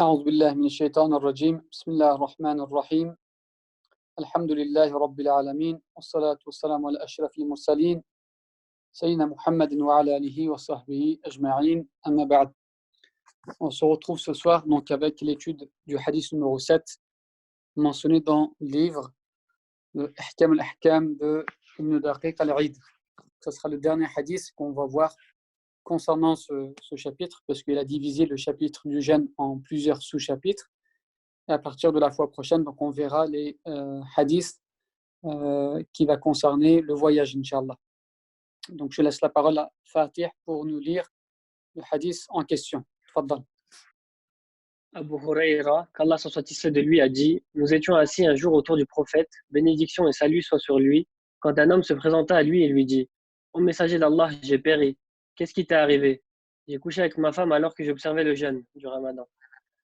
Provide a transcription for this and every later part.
أعوذ بالله من الشيطان الرجيم بسم الله الرحمن الرحيم الحمد لله رب العالمين والصلاة والسلام على أشرف المرسلين سيدنا محمد وعلى آله وصحبه أجمعين أما بعد. On se retrouve ce soir donc avec l'étude du hadith numéro 7 mentionné dans le livre le Ahkam al-Ahkam de Ibn Daqiq al-Eid. Ce sera le dernier hadith qu'on va voir concernant ce chapitre, parce qu'il a divisé le chapitre du jeûne en plusieurs sous-chapitres. Et à partir de la fois prochaine, donc on verra les hadiths qui va concerner le voyage, Inch'Allah. Donc je laisse la parole à Fatih pour nous lire le hadith en question. Tfaddal. Abu Huraïra, qu'Allah soit satisfait de lui, a dit: Nous étions assis un jour autour du prophète, bénédiction et salut soient sur lui, quand un homme se présenta à lui et lui dit: Ô messager d'Allah, j'ai péri. Qu'est-ce qui t'est arrivé? J'ai couché avec ma femme alors que j'observais le jeûne du Ramadan.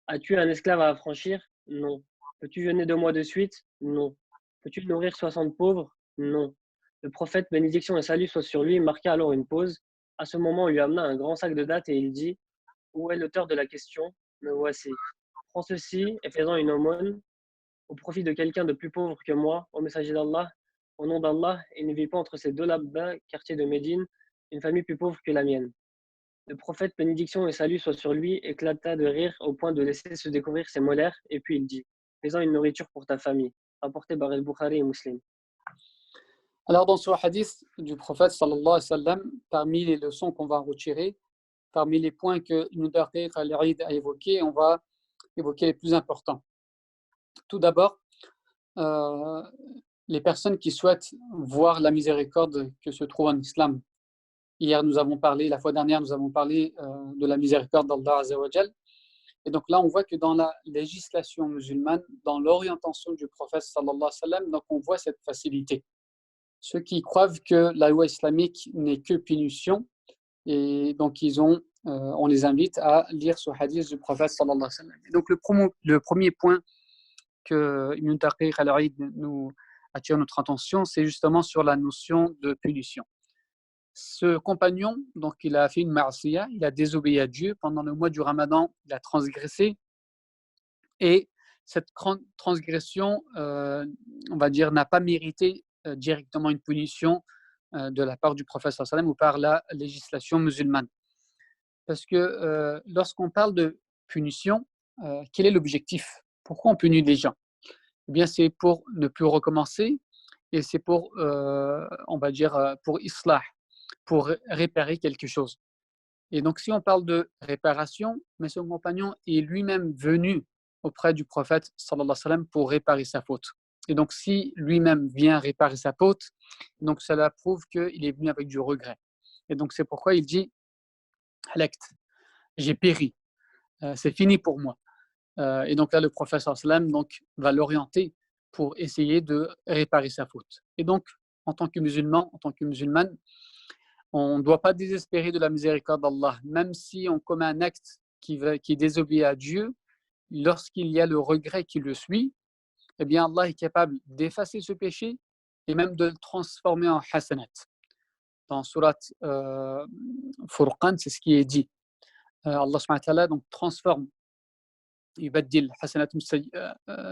As-tu un esclave à affranchir? Non. Peux-tu jeûner 2 mois de suite? Non. Peux-tu nourrir 60 pauvres? Non. Le prophète, bénédiction et salut soient sur lui, marqua alors une pause. À ce moment, on lui amena un grand sac de dattes et il dit: Où est l'auteur de la question? Me voici. Prends ceci et fais-en une aumône au profit de quelqu'un de plus pauvre que moi, au messager d'Allah. Au nom d'Allah, il ne vit pas entre ces deux là-bas, quartier de Médine, une famille plus pauvre que la mienne. Le prophète, bénédiction et salut soient sur lui, éclata de rire au point de laisser se découvrir ses molaires, et puis il dit: Fais-en une nourriture pour ta famille. Rapporté par al-Bukhari et Muslim. Alors dans ce hadith du prophète sallallahu alayhi wa sallam, parmi les leçons qu'on va retirer, parmi les points que Ibn Daqiq al-Eid a évoqués, on va évoquer les plus importants. Tout d'abord, les personnes qui souhaitent voir la miséricorde que se trouve en islam. La fois dernière, nous avons parlé de la miséricorde d'Allah Azza wa Jal. Et donc là, on voit que dans la législation musulmane, dans l'orientation du prophète sallallahu alayhi wa sallam, donc on voit cette facilité. Ceux qui croient que la loi islamique n'est que punition, et donc on les invite à lire ce hadith du prophète sallallahu alayhi wa sallam. Et donc le premier point que Ibn Daqiq al-Eid nous attire notre attention, c'est justement sur la notion de punition. Ce compagnon, donc il a fait une ma'asiya, il a désobéi à Dieu pendant le mois du Ramadan, il a transgressé, et cette transgression, on va dire, n'a pas mérité directement une punition de la part du prophète sallallahu alayhi wa sallam ou par la législation musulmane. Parce que lorsqu'on parle de punition, quel est l'objectif? Pourquoi on punit des gens? Eh bien, c'est pour ne plus recommencer, et c'est pour, on va dire, pour islah, pour réparer quelque chose. Et donc, si on parle de réparation, mais son compagnon est lui-même venu auprès du prophète sallallahu alayhi wa sallam pour réparer sa faute. Et donc, si lui-même vient réparer sa faute, donc cela prouve qu'il est venu avec du regret. Et donc, c'est pourquoi il dit halakt, j'ai péri, c'est fini pour moi. Et donc là, le prophète sallallahu alayhi wa sallam donc, va l'orienter pour essayer de réparer sa faute. Et donc, en tant que musulman, en tant que musulmane, on ne doit pas désespérer de la miséricorde d'Allah, même si on commet un acte qui désobéit à Dieu, lorsqu'il y a le regret qui le suit, eh bien Allah est capable d'effacer ce péché et même de le transformer en hasanat. Dans surat Furqan, c'est ce qui est dit. Allah subhanahu wa ta'ala donc transforme, yubaddil hasanatum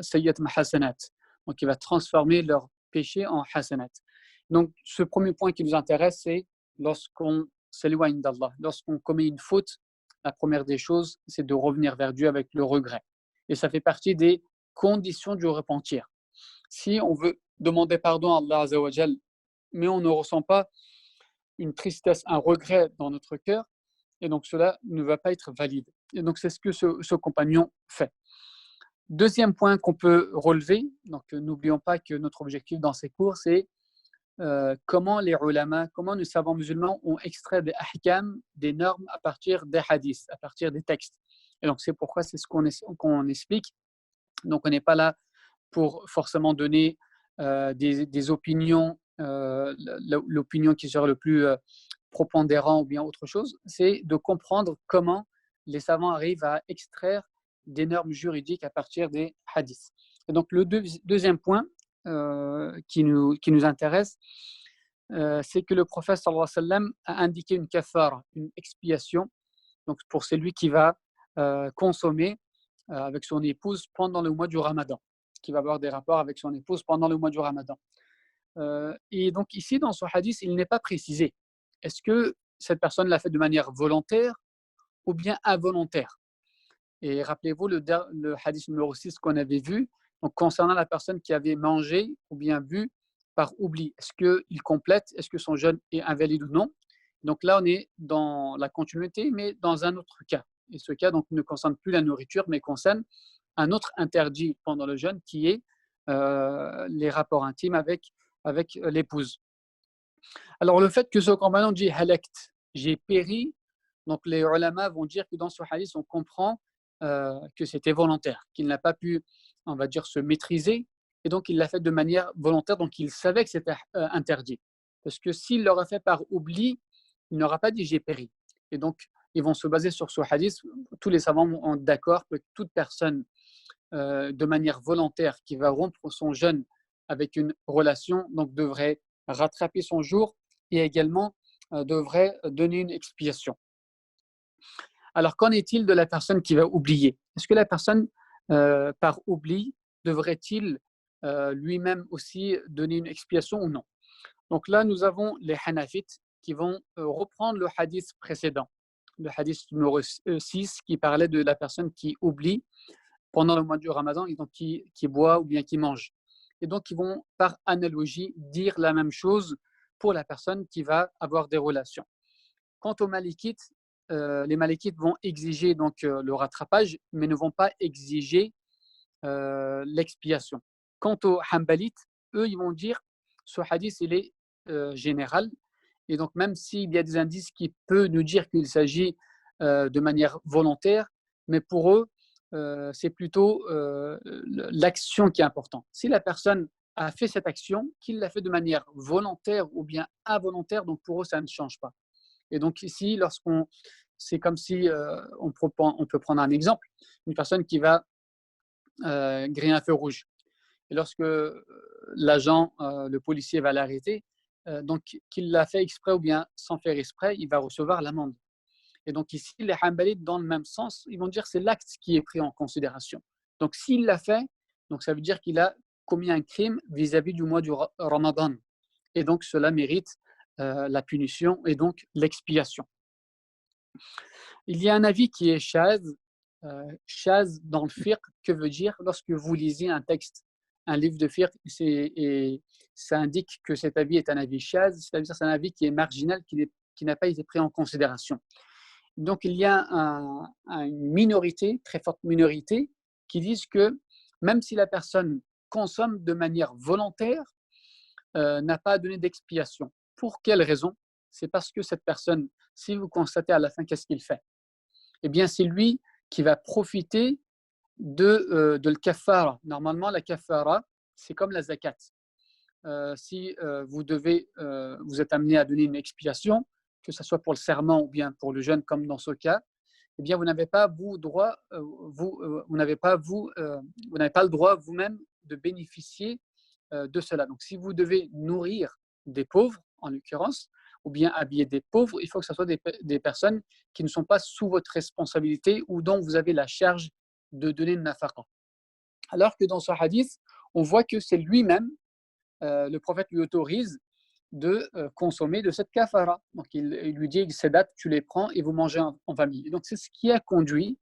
sayyatum hasanat. Donc il va transformer leur péché en hasanat. Donc ce premier point qui nous intéresse, c'est lorsqu'on s'éloigne d'Allah, lorsqu'on commet une faute, la première des choses, c'est de revenir vers Dieu avec le regret. Et ça fait partie des conditions du repentir. Si on veut demander pardon à Allah Azza wa Jal, mais on ne ressent pas une tristesse, un regret dans notre cœur, et donc cela ne va pas être valide. Et donc c'est ce que ce compagnon fait. Deuxième point qu'on peut relever, donc n'oublions pas que notre objectif dans ces cours, c'est comment les ulama, comment les savants musulmans ont extrait des ahkam, des normes à partir des hadiths, à partir des textes. Et donc c'est pourquoi c'est ce qu'on explique. Donc on n'est pas là pour forcément donner des opinions, l'opinion qui sera le plus propondérant ou bien autre chose, c'est de comprendre comment les savants arrivent à extraire des normes juridiques à partir des hadiths. Et donc le deuxième point qui nous intéresse, c'est que le prophète sallallahu alayhi wa sallam a indiqué une kafara, une expiation, donc pour celui qui va consommer avec son épouse pendant le mois du Ramadan, qui va avoir des rapports avec son épouse pendant le mois du Ramadan. Et donc ici, dans ce hadith, il n'est pas précisé. Est-ce que cette personne l'a fait de manière volontaire ou bien involontaire? Et rappelez-vous le hadith numéro 6 qu'on avait vu, donc concernant la personne qui avait mangé ou bien bu par oubli. Est-ce qu'il complète? Est-ce que son jeûne est invalide ou non? Donc là, on est dans la continuité, mais dans un autre cas. Et ce cas donc, ne concerne plus la nourriture, mais concerne un autre interdit pendant le jeûne qui est les rapports intimes avec l'épouse. Alors le fait que ce compagnon dit halakt, j'ai péri, donc les ulama vont dire que dans ce hadith, on comprend que c'était volontaire, qu'il n'a pas pu, on va dire, se maîtriser, et donc il l'a fait de manière volontaire, donc il savait que c'était interdit. Parce que s'il l'aurait fait par oubli, il n'aura pas dit j'ai péri. Et donc, ils vont se baser sur ce hadith. Tous les savants sont d'accord que toute personne, de manière volontaire, qui va rompre son jeûne avec une relation, donc devrait rattraper son jour et également devrait donner une expiation. Alors, qu'en est-il de la personne qui va oublier? Est-ce que la personne, par oubli, devrait-il lui-même aussi donner une expiation ou non? Donc là, nous avons les Hanafites qui vont reprendre le hadith précédent, le hadith numéro 6 qui parlait de la personne qui oublie pendant le mois du Ramadan et donc qui boit ou bien qui mange. Et donc, ils vont, par analogie, dire la même chose pour la personne qui va avoir des relations. Quant aux Malikites, les Malikites vont exiger donc, le rattrapage, mais ne vont pas exiger l'expiation. Quant aux Hanbalites, eux, ils vont dire ce hadith, il est général. Et donc, même s'il y a des indices qui peuvent nous dire qu'il s'agit de manière volontaire, mais pour eux, c'est plutôt l'action qui est importante. Si la personne a fait cette action, qu'il l'a fait de manière volontaire ou bien involontaire, donc pour eux, ça ne change pas. Et donc ici, c'est comme si, on peut prendre un exemple, une personne qui va griller un feu rouge. Et lorsque l'agent, le policier va l'arrêter, donc qu'il l'a fait exprès ou bien sans faire exprès, il va recevoir l'amende. Et donc ici, les Hanbalites, dans le même sens, ils vont dire que c'est l'acte qui est pris en considération. Donc s'il l'a fait, donc ça veut dire qu'il a commis un crime vis-à-vis du mois du Ramadan. Et donc cela mérite la punition et donc l'expiation. Il y a un avis qui est shaz. Shaz dans le fiqh, que veut dire lorsque vous lisez un texte, un livre de fiqh, et ça indique que cet avis est un avis shaz, c'est-à-dire c'est un avis qui est marginal, qui n'a pas été pris en considération. Donc il y a une minorité, très forte minorité, qui disent que même si la personne consomme de manière volontaire, n'a pas donné d'expiation. Pour quelle raison? C'est parce que cette personne, si vous constatez à la fin, qu'est-ce qu'il fait? Eh bien, c'est lui qui va profiter de le kafara. Normalement, la kafara, c'est comme la zakat. Si vous êtes amené à donner une expiation, que ce soit pour le serment ou bien pour le jeûne, comme dans ce cas, eh bien, vous n'avez pas le droit vous-même de bénéficier de cela. Donc, si vous devez nourrir des pauvres, en l'occurrence, ou bien habiller des pauvres, il faut que ce soit des personnes qui ne sont pas sous votre responsabilité ou dont vous avez la charge de donner une nafaqa. Alors que dans ce hadith, on voit que c'est lui-même, le prophète lui autorise de consommer de cette kafara. Donc il lui dit, ces dates, tu les prends et vous mangez en famille. Et donc c'est ce qui a conduit,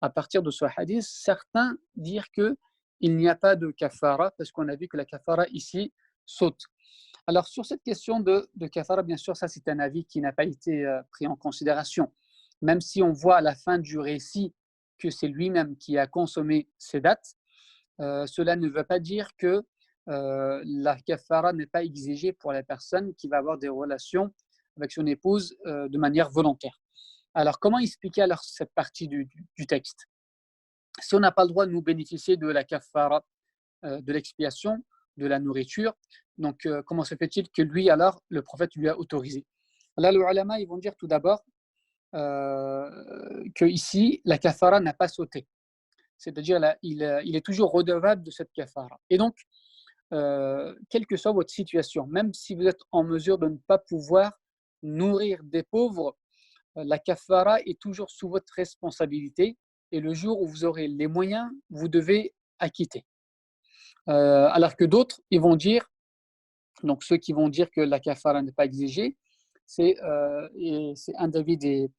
à partir de ce hadith, certains dire qu'il n'y a pas de kafara, parce qu'on a vu que la kafara ici saute. Alors sur cette question de kafara, bien sûr, ça c'est un avis qui n'a pas été pris en considération. Même si on voit à la fin du récit que c'est lui-même qui a consommé ces dates, cela ne veut pas dire que la kafara n'est pas exigée pour la personne qui va avoir des relations avec son épouse de manière volontaire. Alors, comment expliquer alors cette partie du texte? Si on n'a pas le droit de nous bénéficier de la kafara, de l'expiation, de la nourriture, donc comment se fait-il que lui, alors, le prophète lui a autorisé? Là, les ulama, ils vont dire tout d'abord que ici, la kafara n'a pas sauté. C'est-à-dire, il est toujours redevable de cette kafara. Et donc, quelle que soit votre situation, même si vous êtes en mesure de ne pas pouvoir nourrir des pauvres, la kafara est toujours sous votre responsabilité et le jour où vous aurez les moyens, vous devez acquitter. Alors que d'autres, ils vont dire, donc ceux qui vont dire que la kafara n'est pas exigée, c'est un d'avis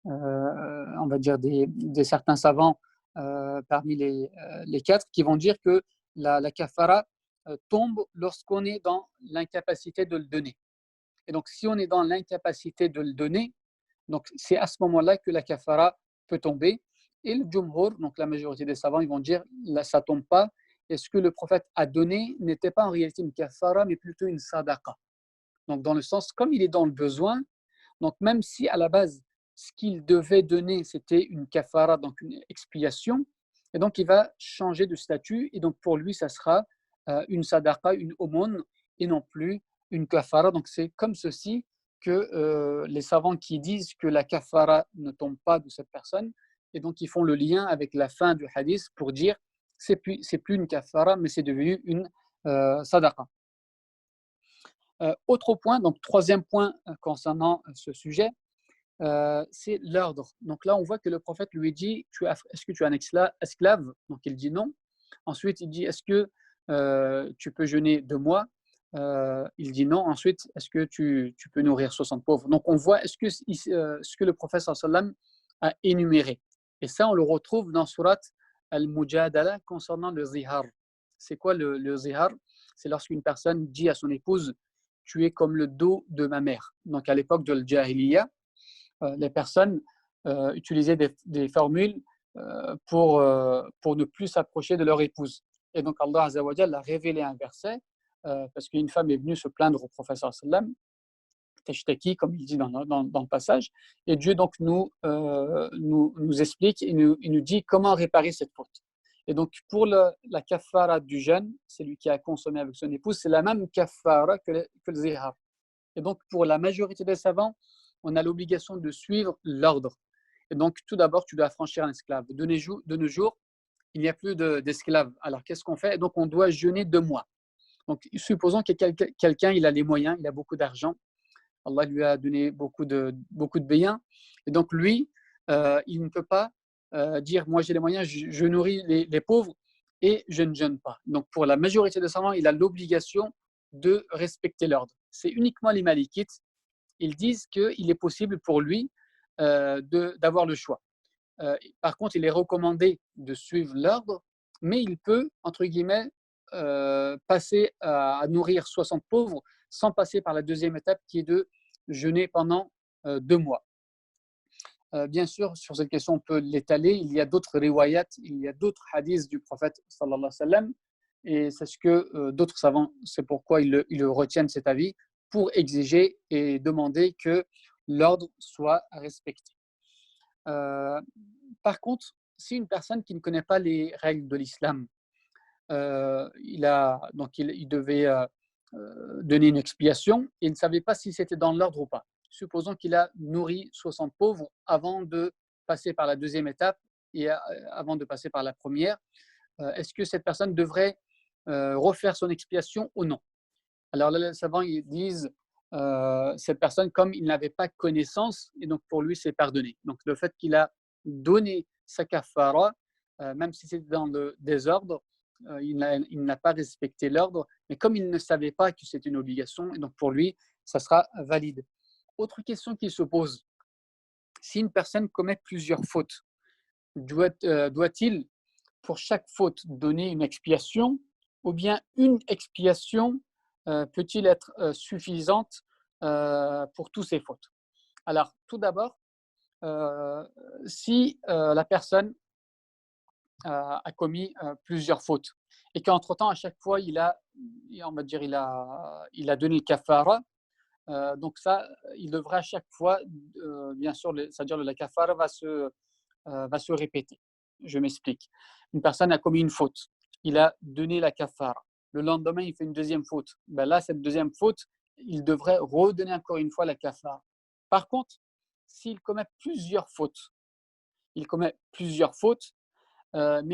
on va dire des certains savants parmi les quatre qui vont dire que la kafara tombe lorsqu'on est dans l'incapacité de le donner. Et donc, si on est dans l'incapacité de le donner, donc c'est à ce moment-là que la kafara peut tomber. Et le jumhur, donc la majorité des savants, ils vont dire là, ça ne tombe pas. Et ce que le prophète a donné n'était pas en réalité une kafara, mais plutôt une sadaqa. Donc, dans le sens, comme il est dans le besoin, donc même si à la base, ce qu'il devait donner, c'était une kafara, donc une expiation, et donc il va changer de statut, et donc pour lui, ça sera une sadaqa, une aumône, et non plus une kafara. Donc c'est comme ceci que les savants qui disent que la kafara ne tombe pas de cette personne, et donc ils font le lien avec la fin du hadith pour dire c'est plus une kafara, mais c'est devenu une sadaqa. Autre point, donc troisième point concernant ce sujet, c'est l'ordre. Donc là, on voit que le prophète lui dit est-ce que tu as un esclave? Donc il dit non. Ensuite, il dit est-ce que tu peux jeûner 2 mois? Il dit non. Ensuite, est-ce que tu peux nourrir 60 pauvres? Donc on voit ce que le prophète sallam a énuméré. Et ça, on le retrouve dans Surat Al-Mujadala concernant le zihar. C'est quoi le zihar? C'est lorsqu'une personne dit à son épouse tu es comme le dos de ma mère. Donc à l'époque de l'Jahiliya, les personnes utilisaient des formules pour ne plus s'approcher de leur épouse. Et donc Allah Azza wa Jalla a révélé un verset parce qu'une femme est venue se plaindre au prophète sallam, tashtaki comme il dit dans le passage, et Dieu donc nous explique et nous dit comment réparer cette faute. Et donc pour la kafara du jeûne, celui qui a consommé avec son épouse, c'est la même kafara que le zihar. Et donc pour la majorité des savants, on a l'obligation de suivre l'ordre. Et donc, tout d'abord, tu dois affranchir un esclave. De nos jours, il n'y a plus d'esclaves. Alors, qu'est-ce qu'on fait? Donc, on doit jeûner 2 mois. Donc, supposons que quelqu'un, il a les moyens, il a beaucoup d'argent. Allah lui a donné beaucoup de biens. Et donc, lui, il ne peut pas dire, moi, j'ai les moyens, je nourris les pauvres et je ne jeûne pas. Donc, pour la majorité des savants, il a l'obligation de respecter l'ordre. C'est uniquement les malikites. Ils disent qu'il est possible pour lui d'avoir le choix. Par contre, il est recommandé de suivre l'ordre, mais il peut, entre guillemets, passer à nourrir 60 pauvres sans passer par la deuxième étape qui est de jeûner pendant 2 mois. Bien sûr, sur cette question, on peut l'étaler. Il y a d'autres riwayats, il y a d'autres hadiths du prophète sallallahu alayhi wa sallam, et c'est ce que d'autres savants, c'est pourquoi ils le retiennent cet avis, pour exiger et demander que l'ordre soit respecté. Par contre, si une personne qui ne connaît pas les règles de l'islam, il devait donner une expiation et il ne savait pas si c'était dans l'ordre ou pas. Supposons qu'il a nourri 60 pauvres avant de passer par la deuxième étape et avant de passer par la première. Est-ce que cette personne devrait refaire son expiation ou non? Alors là, les savants ils disent cette personne, comme il n'avait pas connaissance, et donc pour lui, c'est pardonné. Donc le fait qu'il a donné sa kafara, même si c'est dans le désordre, il n'a pas respecté l'ordre, mais comme il ne savait pas que c'est une obligation, et donc pour lui, ça sera valide. Autre question qui se pose, si une personne commet plusieurs fautes, doit-il, pour chaque faute, donner une expiation, ou bien une expiation peut-il être suffisante pour toutes ces fautes? Alors, tout d'abord, si la personne a commis plusieurs fautes et qu'entre-temps, à chaque fois, il a donné le kafara, donc ça, il devra à chaque fois, bien sûr, c'est-à-dire la kafara va se répéter. Je m'explique. Une personne a commis une faute. Il a donné la kafara. Le lendemain, il fait une deuxième faute. Ben là, cette deuxième faute, il devrait redonner encore une fois la kafara. Par contre, s'il commet plusieurs fautes, mais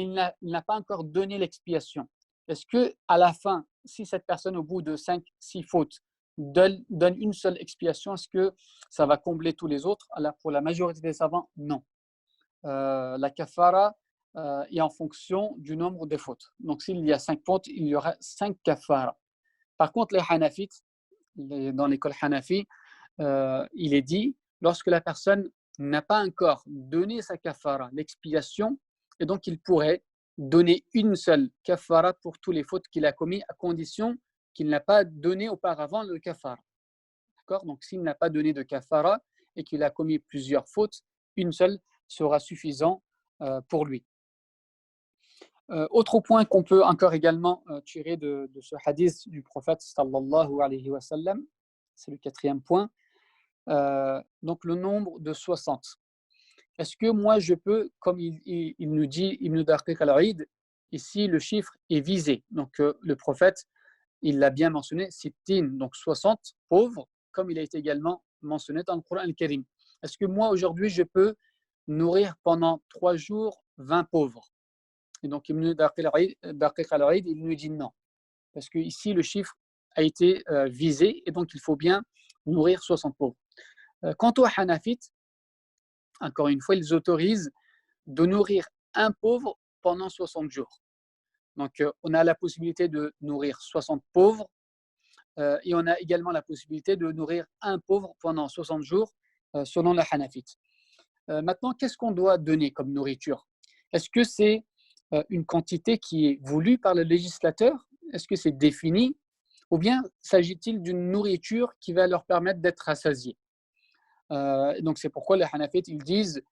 il n'a pas encore donné l'expiation. Est-ce qu'à la fin, si cette personne, au bout de 5-6 fautes, donne une seule expiation, est-ce que ça va combler tous les autres? Alors, pour la majorité des savants, non. la kafara est en fonction du nombre de fautes. Donc, s'il y a 5 fautes, il y aura 5 kafara. Par contre, les hanafites, dans l'école hanafi, il est dit, lorsque la personne n'a pas encore donné sa kafara, l'expiation, et donc il pourrait donner une seule kafara pour tous les fautes qu'il a commis, à condition qu'il n'a pas donné auparavant le kafara. D'accord? Donc, s'il n'a pas donné de kafara et qu'il a commis plusieurs fautes, une seule sera suffisant pour lui. Autre point qu'on peut encore également tirer de ce hadith du prophète sallallahu alayhi wa sallam, c'est le 4e point, donc le nombre de 60. Est-ce que moi je peux, comme il nous dit Ibn Daqiq al-Aïd, ici le chiffre est visé, donc le prophète il l'a bien mentionné, sittin, donc 60 pauvres, comme il a été également mentionné dans le Coran al-Karim. Est-ce que moi aujourd'hui je peux nourrir pendant 3 jours 20 pauvres? Et donc Ibn Daqiq al-Aïd il nous dit non, parce que ici le chiffre a été visé et donc il faut bien nourrir 60 pauvres. Quant aux Hanafites, encore une fois, ils autorisent de nourrir un pauvre pendant 60 jours. Donc, on a la possibilité de nourrir 60 pauvres et on a également la possibilité de nourrir un pauvre pendant 60 jours selon la Hanafite. Maintenant, qu'est-ce qu'on doit donner comme nourriture? Est-ce que c'est une quantité qui est voulue par le législateur? Est-ce que c'est défini? Ou bien s'agit-il d'une nourriture qui va leur permettre d'être rassasiés? Donc c'est pourquoi les Hanafites ils disent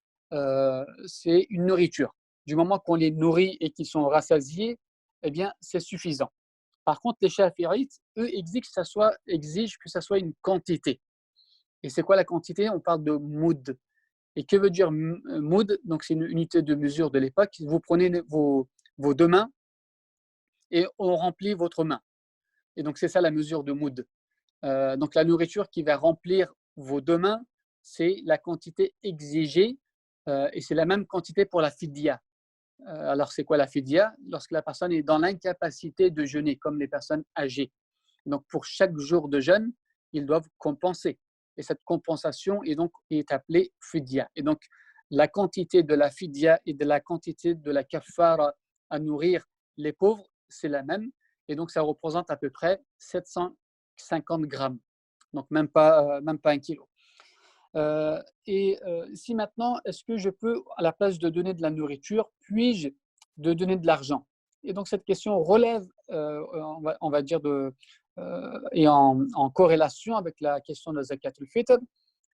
c'est une nourriture. Du moment qu'on les nourrit et qu'ils sont rassasiés, eh bien c'est suffisant. Par contre, les Shafi'ites, eux, exigent que ça soit une quantité. Et c'est quoi la quantité? On parle de moud. Et que veut dire moud? Donc c'est une unité de mesure de l'époque. Vous prenez vos 2 mains et on remplit votre main. Et donc c'est ça la mesure de moud. Donc la nourriture qui va remplir vos 2 mains, c'est la quantité exigée et c'est la même quantité pour la fidya. Alors c'est quoi la fidya? Lorsque la personne est dans l'incapacité de jeûner, comme les personnes âgées. Donc pour chaque jour de jeûne, ils doivent compenser. Et cette compensation est appelée fidya. Et donc la quantité de la fidya et de la quantité de la kafara à nourrir les pauvres, c'est la même. Et donc ça représente à peu près 750 grammes. Donc même pas 1 kilo. Si maintenant, est-ce que je peux, à la place de donner de la nourriture, puis-je de donner de l'argent? Et donc cette question relève, on va dire, et en corrélation avec la question de Zakat al-Fitr.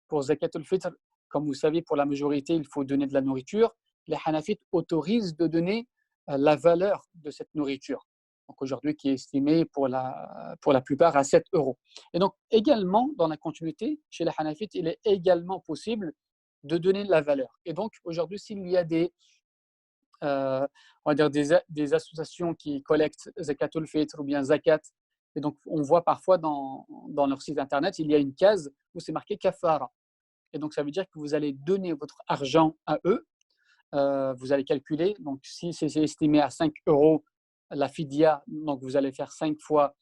Pour Zakat al-Fitr, comme vous savez, pour la majorité, il faut donner de la nourriture. Les Hanafites autorisent de donner la valeur de cette nourriture. Donc aujourd'hui, qui est estimée pour la plupart à 7 euros. Et donc également, dans la continuité, chez les Hanafites, il est également possible de donner de la valeur. Et donc aujourd'hui, s'il y a on va dire des associations qui collectent Zakatul Fitr ou bien Zakat, et donc on voit parfois dans leur site internet, il y a une case où c'est marqué Kafara. Et donc ça veut dire que vous allez donner votre argent à eux, vous allez calculer, donc si c'est estimé à 5 euros la fidya, donc vous allez faire 5 fois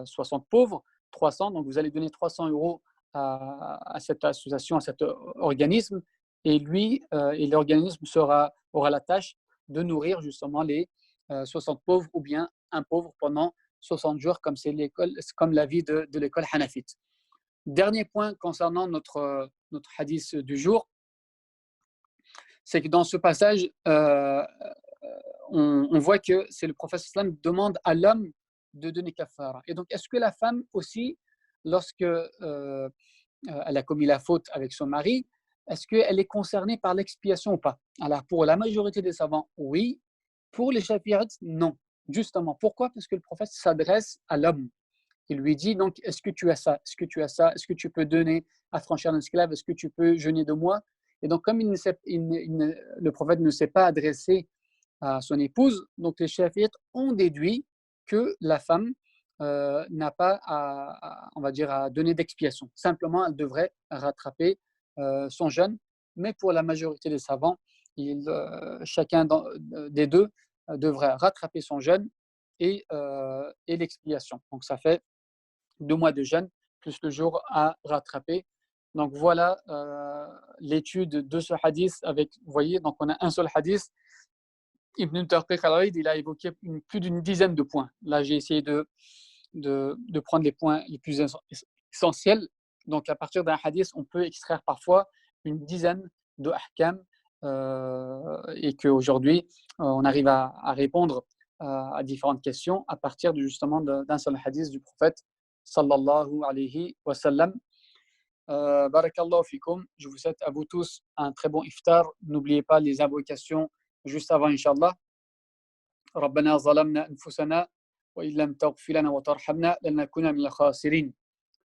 60 pauvres, 300, donc vous allez donner 300 euros à cette association, à cet organisme, et et l'organisme aura la tâche de nourrir justement les 60 pauvres ou bien un pauvre pendant 60 jours, comme l'avis de l'école Hanafite. Dernier point concernant notre hadith du jour, c'est que dans ce passage, on voit que c'est le prophète sallam qui demande à l'homme de donner kafara. Et donc, est-ce que la femme aussi, lorsque elle a commis la faute avec son mari, est-ce qu'elle est concernée par l'expiation ou pas? Alors, pour la majorité des savants, oui. Pour les Shafi'ites, non. Justement. Pourquoi? Parce que le prophète s'adresse à l'homme. Il lui dit donc, est-ce que tu as ça? Est-ce que tu as ça? Est-ce que tu peux donner, affranchir un esclave? Est-ce que tu peux jeûner de moi? Et donc, comme le prophète ne s'est pas adressé à son épouse, donc les Shafi'ites ont déduit que la femme n'a pas on va dire, à donner d'expiation. Simplement, elle devrait rattraper son jeûne. Mais pour la majorité des savants, chacun des deux devrait rattraper son jeûne et l'expiation. Donc, ça fait 2 mois de jeûne plus le jour à rattraper. Donc voilà l'étude de ce hadith avec, vous voyez, donc on a un seul hadith. Ibn Taqiq al-Aid, il a évoqué plus d'une dizaine de points. Là, j'ai essayé de prendre les points les plus essentiels. Donc, à partir d'un hadith, on peut extraire parfois une dizaine de ahkam et qu'aujourd'hui, on arrive à répondre à différentes questions à partir justement d'un seul hadith du prophète sallallahu alayhi wa sallam. Barakallahu fikum. Je vous souhaite à vous tous un très bon iftar. N'oubliez pas les invocations juste avant, Inch'Allah. ربنا ظلمنا أنفسنا وإن لم تغفر لنا وترحمنا لنكونن من الخاسرين.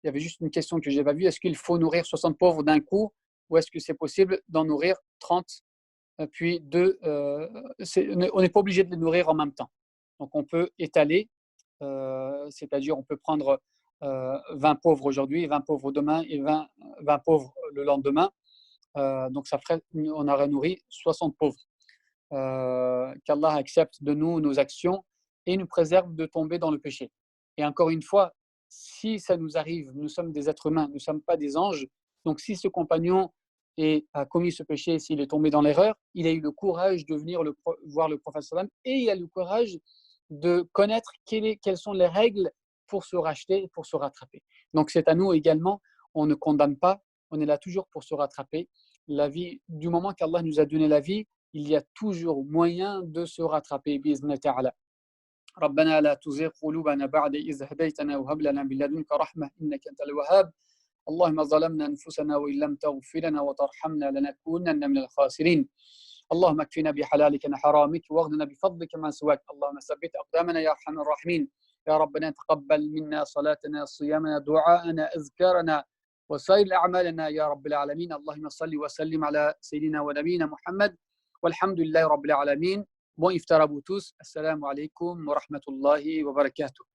Il y avait juste une question que je n'ai pas vue. Est-ce qu'il faut nourrir 60 pauvres d'un coup ou est-ce que c'est possible d'en nourrir 30 puis deux on n'est pas obligé de les nourrir en même temps. Donc on peut étaler, c'est-à-dire on peut prendre 20 pauvres aujourd'hui, 20 pauvres demain et 20 pauvres le lendemain. Donc ça ferait, on aurait nourri 60 pauvres. Qu'Allah accepte de nous nos actions et nous préserve de tomber dans le péché. Et encore une fois, si ça nous arrive, nous sommes des êtres humains, nous ne sommes pas des anges. Donc si ce compagnon a commis ce péché, s'il est tombé dans l'erreur, il a eu le courage de venir voir le prophète sallam et il a le courage de connaître quelles sont les règles pour se racheter, pour se rattraper. Donc c'est à nous également, on ne condamne pas, on est là toujours pour se rattraper. La vie, du moment qu'Allah nous a donné la vie, il y a toujours moyen de se rattraper بإذن تعالى. ربنا لا تزغ قلوبنا بعد إذ هديتنا وهب لنا من لدنك رحمة إنك أنت الوهاب. اللهم ظلمنا أنفسنا وإن لم تغفر لنا وترحمنا لنكونن من الخاسرين. اللهم اكفنا بحلالك عن حرامك واغننا بفضلك عن سواك. اللهم ثبت أقدامنا يا أرحم الراحمين. يا ربنا تقبل منا صلاتنا صيامنا دعاءنا أذكارنا وسائر أعمالنا يا رب العالمين. اللهم صل وسلم على سيدنا ونبينا محمد والحمد لله رب العالمين. Bon iftar à vous tous. Assalamu alaikum wa rahmatullahi wa barakatuh.